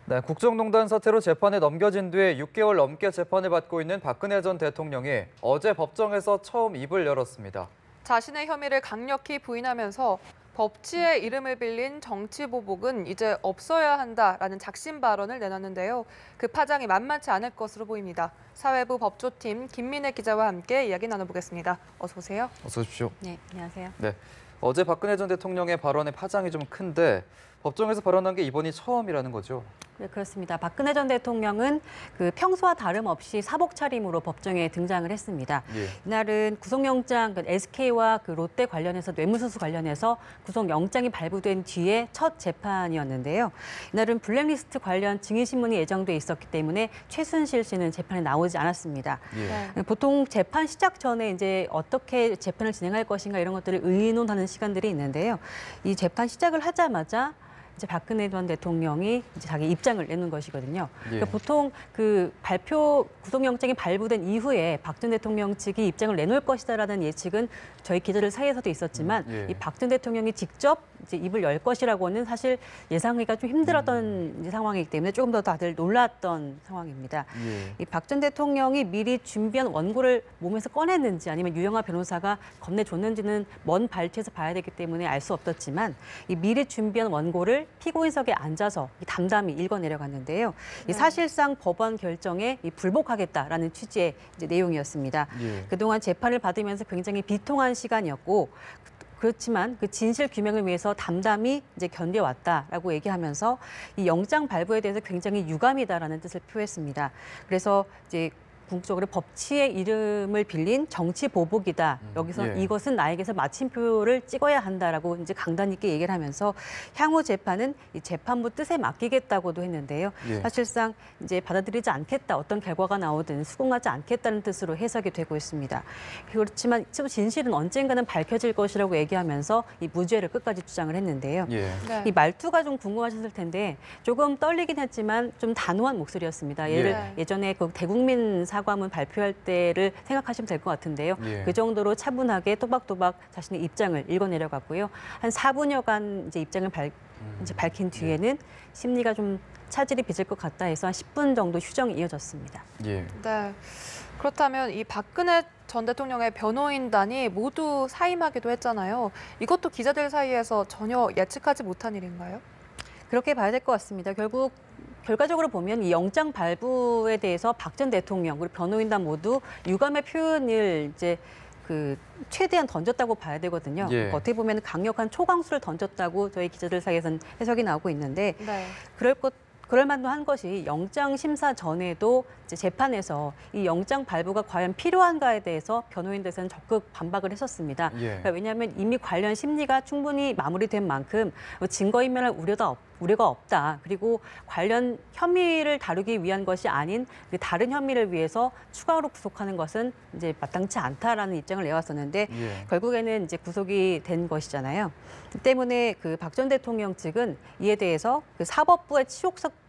네, 국정농단 사태로 재판에 넘겨진 뒤에 6개월 넘게 재판을 받고 있는 박근혜 전 대통령이 어제 법정에서 처음 입을 열었습니다. 자신의 혐의를 강력히 부인하면서 법치의 이름을 빌린 정치보복은 이제 없어야 한다라는 작심 발언을 내놨는데요. 그 파장이 만만치 않을 것으로 보입니다. 사회부 법조팀 김민혜 기자와 함께 이야기 나눠보겠습니다. 어서 오세요. 어서 오십시오. 네, 안녕하세요. 네, 어제 박근혜 전 대통령의 발언의 파장이 좀 큰데 법정에서 발언한 게 이번이 처음이라는 거죠. 네, 그렇습니다. 박근혜 전 대통령은 평소와 다름없이 사복 차림으로 법정에 등장을 했습니다. 예. 이날은 구속영장, SK와 롯데 관련해서 뇌물수수 관련해서 구속영장이 발부된 뒤에 첫 재판이었는데요. 이날은 블랙리스트 관련 증인신문이 예정돼 있었기 때문에 최순실 씨는 재판에 나오지 않았습니다. 예. 보통 재판 시작 전에 이제 어떻게 재판을 진행할 것인가 이런 것들을 의논하는 시간들이 있는데요. 이 재판 시작을 하자마자 이제 박근혜 전 대통령이 이제 자기 입장을 내는 것이거든요. 예. 그러니까 보통 구속영장이 발부된 이후에 박 전 대통령 측이 입장을 내놓을 것이다라는 예측은 저희 기자들 사이에서도 있었지만 예. 이 박 전 대통령이 직접 이제 입을 열 것이라고는 사실 예상하기가 좀 힘들었던 이제 상황이기 때문에 조금 더 다들 놀랐던 상황입니다. 예. 이 박 전 대통령이 미리 준비한 원고를 몸에서 꺼냈는지 아니면 유영하 변호사가 건네줬는지는 먼 발치에서 봐야 되기 때문에 알 수 없었지만 이 미리 준비한 원고를 피고인석에 앉아서 담담히 읽어내려갔는데요. 이 사실상 법원 결정에 불복하겠다라는 취지의 이제 내용이었습니다. 예. 그동안 재판을 받으면서 굉장히 비통한 시간이었고 그렇지만 그 진실 규명을 위해서 담담히 이제 견뎌왔다라고 얘기하면서 이 영장 발부에 대해서 굉장히 유감이다라는 뜻을 표했습니다. 그래서 이제 궁극적으로 법치의 이름을 빌린 정치 보복이다. 여기서 예. 이것은 나에게서 마침표를 찍어야 한다라고 이제 강단 있게 얘기를 하면서 향후 재판은 이 재판부 뜻에 맡기겠다고도 했는데요. 예. 사실상 이제 받아들이지 않겠다. 어떤 결과가 나오든 수긍하지 않겠다는 뜻으로 해석이 되고 있습니다. 그렇지만 진실은 언젠가는 밝혀질 것이라고 얘기하면서 이 무죄를 끝까지 주장을 했는데요. 예. 네. 이 말투가 좀 궁금하셨을 텐데 조금 떨리긴 했지만 좀 단호한 목소리였습니다. 예전에 그 대국민 사과문 발표할 때를 생각하시면 될 것 같은데요. 예. 그 정도로 차분하게 또박또박 자신의 입장을 읽어내려갔고요. 한 4분여간 이제 입장을 이제 밝힌 뒤에는 심리가 좀 차질이 빚을 것 같다 해서 한 10분 정도 휴정이 이어졌습니다. 예. 네. 그렇다면 이 박근혜 전 대통령의 변호인단이 모두 사임하기도 했잖아요. 이것도 기자들 사이에서 전혀 예측하지 못한 일인가요? 그렇게 봐야 될 것 같습니다. 결과적으로 보면 이 영장 발부에 대해서 박 전 대통령 그리고 변호인단 모두 유감의 표현을 이제 최대한 던졌다고 봐야 되거든요. 예. 그러니까 어떻게 보면 강력한 초강수를 던졌다고 저희 기자들 사이에서는 해석이 나오고 있는데 네. 그럴 만도 한 것이 영장 심사 전에도 이제 재판에서 이 영장 발부가 과연 필요한가에 대해서 변호인들에서는 적극 반박을 했었습니다. 예. 그러니까 왜냐하면 이미 관련 심리가 충분히 마무리된 만큼 증거인멸할 우려가 없다. 그리고 관련 혐의를 다루기 위한 것이 아닌 다른 혐의를 위해서 추가로 구속하는 것은 이제 마땅치 않다라는 입장을 내왔었는데 예. 결국에는 이제 구속이 된 것이잖아요. 때문에 박 전 대통령 측은 이에 대해서 사법부의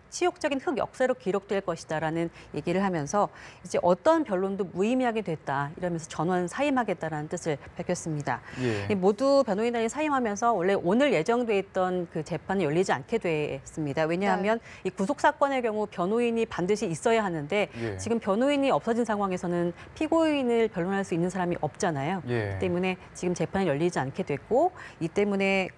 치욕적인 흑역사로 기록될 것이다라는 얘기를 하면서 이제 어떤 변론도 무의미하게 됐다 이러면서 전원 사임하겠다라는 뜻을 밝혔습니다. 예. 모두 변호인단이 사임하면서 원래 오늘 예정돼 있던 재판이 열리지 않게 됐습니다. 왜냐하면 이 구속 사건의 경우 변호인이 반드시 있어야 하는데 예. 지금 변호인이 없어진 상황에서는 피고인을 변론할 수 있는 사람이 없잖아요. 예. 때문에 지금 재판이 열리지 않게 됐고 이 때문에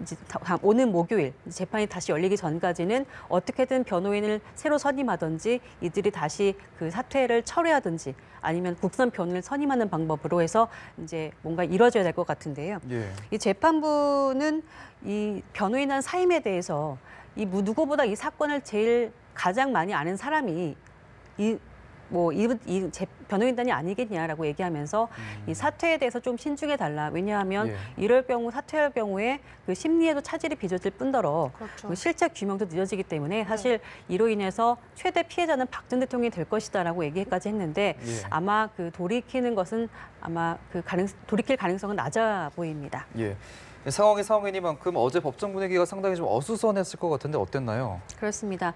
이제 오는 목요일 재판이 다시 열리기 전까지는 어떻게든 변호인을 새로 선임하든지 이들이 다시 사퇴를 철회하든지 아니면 국선 변호인을 선임하는 방법으로 해서 이제 뭔가 이루어져야 될 것 같은데요. 예. 이 재판부는 이 변호인단 사임에 대해서 누구보다 이 사건을 가장 많이 아는 사람이 변호인단이 아니겠냐라고 얘기하면서 이 사퇴에 대해서 좀 신중해달라. 왜냐하면 예. 이럴 경우 사퇴할 경우에 심리에도 차질이 빚어질 뿐더러 그렇죠. 실체 규명도 늦어지기 때문에 사실 이로 인해서 최대 피해자는 박 전 대통령이 될 것이다라고 얘기까지 했는데 예. 아마 돌이키는 것은 아마 돌이킬 가능성은 낮아 보입니다. 예. 상황이니만큼 어제 법정 분위기가 상당히 좀 어수선했을 것 같은데 어땠나요? 그렇습니다.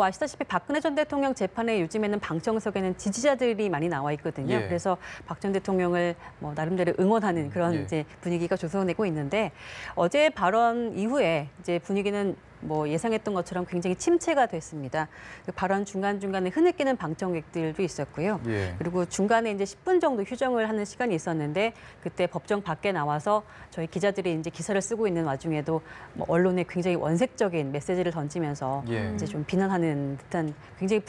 아시다시피 박근혜 전 대통령 재판에 요즘에는 방청석에는 지지자들이 많이 나와 있거든요. 예. 그래서 박 전 대통령을 나름대로 응원하는 그런 예. 이제 분위기가 조성되고 있는데 어제 발언 이후에 이제 분위기는 뭐 예상했던 것처럼 굉장히 침체가 됐습니다. 그 발언 중간중간에 흐느끼는 방청객들도 있었고요. 예. 그리고 중간에 이제 10분 정도 휴정을 하는 시간이 있었는데 그때 법정 밖에 나와서 저희 기자들이 이제 기사를 쓰고 있는 와중에도 뭐 언론에 굉장히 원색적인 메시지를 던지면서 예. 이제 좀 비난하는 듯한 굉장히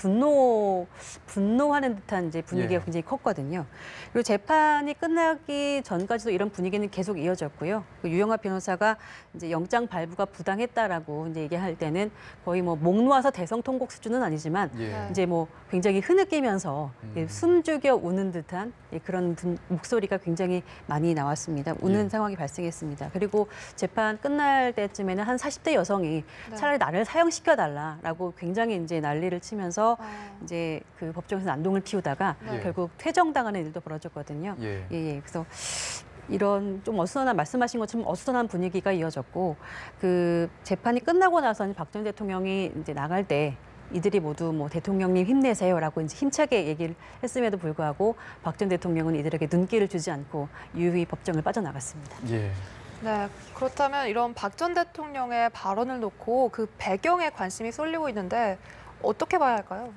분노하는 듯한 이제 분위기가 예. 굉장히 컸거든요. 그리고 재판이 끝나기 전까지도 이런 분위기는 계속 이어졌고요. 그 유영하 변호사가 이제 영장 발부가 부당했다라고 이제 얘기할 때는 거의 뭐 목 놓아서 대성통곡 수준은 아니지만 예. 이제 뭐 굉장히 흐느끼면서 숨죽여 우는 듯한 그런 목소리가 굉장히 많이 나왔습니다. 우는 예. 상황이 발생했습니다. 그리고 재판 끝날 때쯤에는 한 40대 여성이 네. 차라리 나를 사형시켜달라라고 굉장히 이제 난리를 치면서 아. 이제 그 법정에서 난동을 피우다가 네. 결국 퇴정당하는 일도 벌어졌거든요. 예. 예. 그래서 이런 좀 어수선한 말씀하신 것처럼 어수선한 분위기가 이어졌고 그 재판이 끝나고 나서는 박 전 대통령이 이제 나갈 때 이들이 모두 뭐 대통령님 힘내세요라고 이제 힘차게 얘기를 했음에도 불구하고 박 전 대통령은 이들에게 눈길을 주지 않고 유유히 법정을 빠져나갔습니다. 예. 네, 그렇다면 이런 박 전 대통령의 발언을 놓고 그 배경에 관심이 쏠리고 있는데 어떻게 봐야 할까요?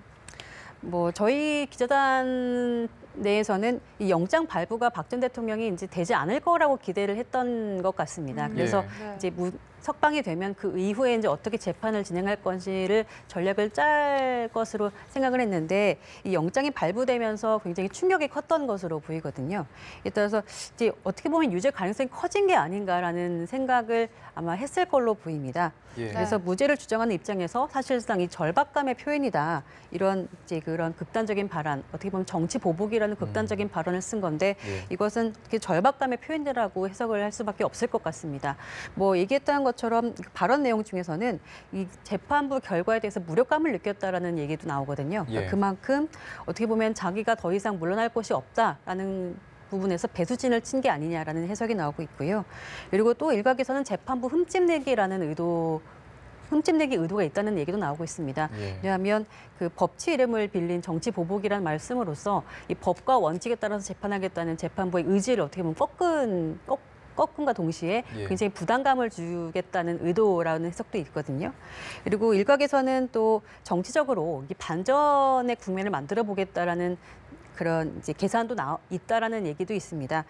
뭐 저희 기자단 내에서는 이 영장 발부가 박 전 대통령이 이제 되지 않을 거라고 기대를 했던 것 같습니다. 그래서 네. 이제 석방이 되면 그 이후에 이제 어떻게 재판을 진행할 건지를 전략을 짤 것으로 생각을 했는데 이 영장이 발부되면서 굉장히 충격이 컸던 것으로 보이거든요. 에 따라서 이제 어떻게 보면 유죄 가능성이 커진 게 아닌가라는 생각을 아마 했을 걸로 보입니다. 예. 그래서 무죄를 주장하는 입장에서 사실상 이 절박감의 표현이다. 이런 이제 그런 극단적인 발언, 어떻게 보면 정치 보복이라는 극단적인 발언을 쓴 건데 예. 이것은 절박감의 표현이라고 해석을 할 수밖에 없을 것 같습니다. 뭐 얘기했던 것처럼 발언 내용 중에서는 이 재판부 결과에 대해서 무력감을 느꼈다라는 얘기도 나오거든요. 그러니까 예. 그만큼 어떻게 보면 자기가 더 이상 물러날 곳이 없다라는 부분에서 배수진을 친 게 아니냐라는 해석이 나오고 있고요. 그리고 또 일각에서는 재판부 흠집내기 의도가 있다는 얘기도 나오고 있습니다. 예. 왜냐하면 그 법치 이름을 빌린 정치 보복이라는 말씀으로써 이 법과 원칙에 따라서 재판하겠다는 재판부의 의지를 어떻게 보면 꺾음과 동시에 예. 굉장히 부담감을 주겠다는 의도라는 해석도 있거든요. 그리고 일각에서는 또 정치적으로 이 반전의 국면을 만들어 보겠다라는 그런 이제 계산도 있다라는 얘기도 있습니다.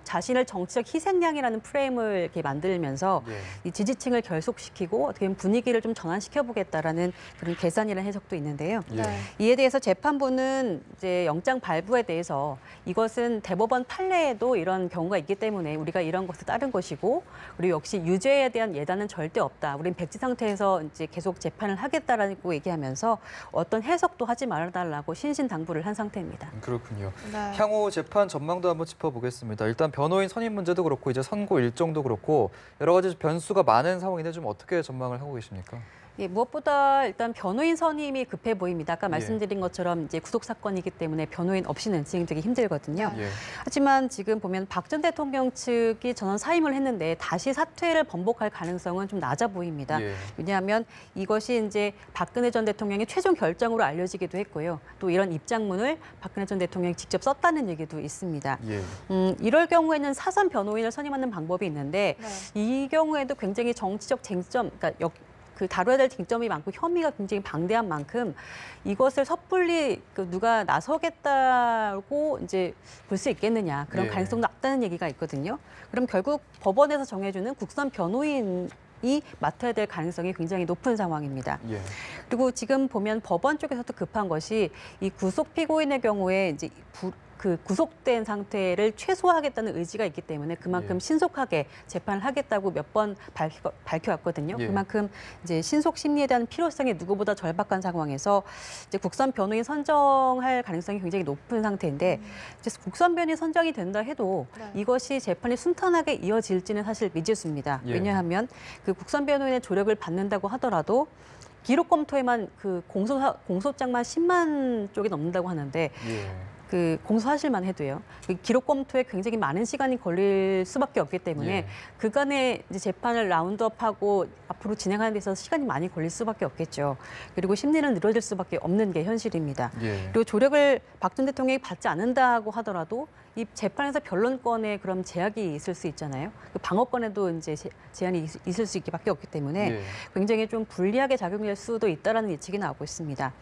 자신을 정치적 희생양이라는 프레임을 이렇게 만들면서 예. 이 지지층을 결속시키고 어떻게 보면 분위기를 좀 전환시켜 보겠다라는 그런 계산이라는 해석도 있는데요. 예. 네. 이에 대해서 재판부는 이제 영장 발부에 대해서 이것은 대법원 판례에도 이런 경우가 있기 때문에 우리가 이런 것을 따른 것이고 그리고 역시 유죄에 대한 예단은 절대 없다. 우린 백지 상태에서 이제 계속 재판을 하겠다라고 얘기하면서 어떤 해석도 하지 말아달라고 신신당부를 한 상태입니다. 그렇군요. 네. 향후 재판 전망도 한번 짚어보겠습니다. 일단 변호인 선임 문제도 그렇고 이제 선고 일정도 그렇고 여러 가지 변수가 많은 상황인데 좀 어떻게 전망을 하고 계십니까? 예, 무엇보다 일단 변호인 선임이 급해 보입니다. 아까 예. 말씀드린 것처럼 이제 구속 사건이기 때문에 변호인 없이는 진행되기 힘들거든요. 예. 하지만 지금 보면 박 전 대통령 측이 전원 사임을 했는데 다시 사퇴를 번복할 가능성은 좀 낮아 보입니다. 예. 왜냐하면 이것이 이제 박근혜 전 대통령의 최종 결정으로 알려지기도 했고요. 또 이런 입장문을 박근혜 전 대통령이 직접 썼다는 얘기도 있습니다. 예. 이럴 경우에는 사선 변호인을 선임하는 방법이 있는데 네. 이 경우에도 굉장히 정치적 쟁점, 그러니까 그 다뤄야 될 쟁점이 많고 혐의가 굉장히 방대한 만큼 이것을 섣불리 누가 나서겠다고 이제 볼 수 있겠느냐 그런 예. 가능성도 낮다는 얘기가 있거든요. 그럼 결국 법원에서 정해주는 국선 변호인이 맡아야 될 가능성이 굉장히 높은 상황입니다. 예. 그리고 지금 보면 법원 쪽에서도 급한 것이 이 구속 피고인의 경우에 이제 그 구속된 상태를 최소화하겠다는 의지가 있기 때문에 그만큼 예. 신속하게 재판을 하겠다고 몇 번 밝혀왔거든요. 예. 그만큼 이제 신속 심리에 대한 필요성이 누구보다 절박한 상황에서 이제 국선 변호인 선정할 가능성이 굉장히 높은 상태인데 이제 국선 변호인 선정이 된다 해도 네. 이것이 재판이 순탄하게 이어질지는 사실 미지수입니다. 예. 왜냐하면 그 국선 변호인의 조력을 받는다고 하더라도 기록 검토에만 그 공소장만 10만 쪽이 넘는다고 하는데 예. 그 공소하실만 해도요. 그 기록 검토에 굉장히 많은 시간이 걸릴 수밖에 없기 때문에 예. 그간에 이제 재판을 라운드업하고 앞으로 진행하는 데 있어서 시간이 많이 걸릴 수밖에 없겠죠. 그리고 심리는 늘어질 수밖에 없는 게 현실입니다. 예. 그리고 조력을 박 전 대통령이 받지 않는다고 하더라도 이 재판에서 변론권에 그럼 제약이 있을 수 있잖아요. 그 방어권에도 이제 제한이 있을 수 있기밖에 없기 때문에 예. 굉장히 좀 불리하게 작용될 수도 있다라는 예측이 나오고 있습니다.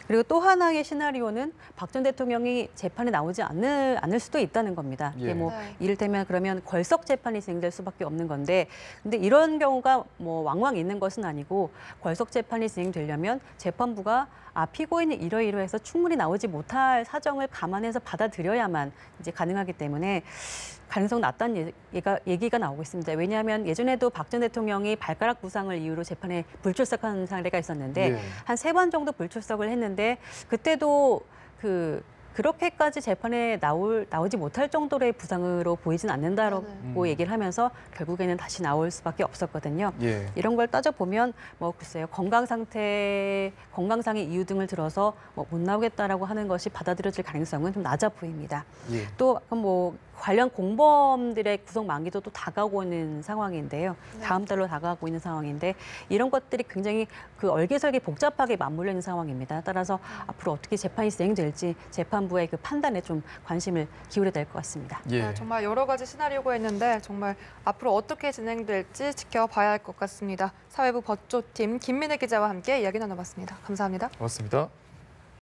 그리고 또 하나의 시나리오는 박 전 대통령이 재판에 나오지 않을 수도 있다는 겁니다. 이게 예. 뭐 네. 이를테면 그러면 걸석 재판이 진행될 수밖에 없는 건데, 근데 이런 경우가 뭐 왕왕 있는 것은 아니고 걸석 재판이 진행되려면 재판부가 피고인이 이러이러해서 충분히 나오지 못할 사정을 감안해서 받아들여야만 이제 가능하기 때문에 가능성 낮다는 얘기가 나오고 있습니다. 왜냐하면 예전에도 박 전 대통령이 발가락 부상을 이유로 재판에 불출석한 사례가 있었는데 예. 한 3번 정도 불출석을 했는데 그때도 그렇게까지 재판에 나오지 못할 정도의 부상으로 보이진 않는다라고 네. 얘기를 하면서 결국에는 다시 나올 수밖에 없었거든요. 예. 이런 걸 따져보면 뭐 글쎄요, 건강상의 이유 등을 들어서 뭐 못 나오겠다라고 하는 것이 받아들여질 가능성은 좀 낮아 보입니다. 예. 또 뭐 관련 공범들의 구속 만기도 또 다가오고 있는 상황인데요. 네. 다음 달로 다가오고 있는 상황인데 이런 것들이 굉장히 그 얼개설계 복잡하게 맞물려 있는 상황입니다. 따라서 앞으로 어떻게 재판이 진행될지 재판부의 그 판단에 좀 관심을 기울여야 될 것 같습니다. 예. 네, 정말 여러 가지 시나리오가 있는데 정말 앞으로 어떻게 진행될지 지켜봐야 할 것 같습니다. 사회부 법조팀 김민혜 기자와 함께 이야기 나눠봤습니다. 감사합니다. 고맙습니다.